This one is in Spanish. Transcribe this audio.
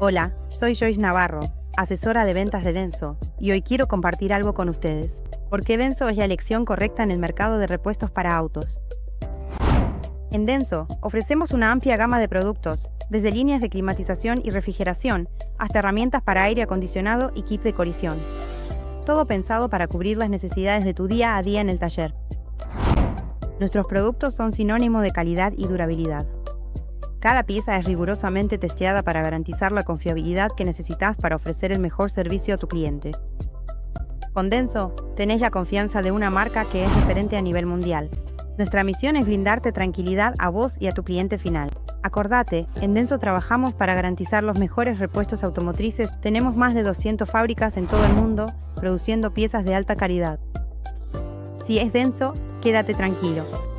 Hola, soy Joice Navarro, asesora de ventas de DENSO, y hoy quiero compartir algo con ustedes. ¿Por qué DENSO es la elección correcta en el mercado de repuestos para autos? En DENSO ofrecemos una amplia gama de productos, desde líneas de climatización y refrigeración hasta herramientas para aire acondicionado y kit de colisión. Todo pensado para cubrir las necesidades de tu día a día en el taller. Nuestros productos son sinónimo de calidad y durabilidad. Cada pieza es rigurosamente testeada para garantizar la confiabilidad que necesitas para ofrecer el mejor servicio a tu cliente. Con DENSO, tenés la confianza de una marca que es referente a nivel mundial. Nuestra misión es brindarte tranquilidad a vos y a tu cliente final. Acordate, en DENSO trabajamos para garantizar los mejores repuestos automotrices. Tenemos más de 200 fábricas en todo el mundo, produciendo piezas de alta calidad. Si es DENSO, quédate tranquilo.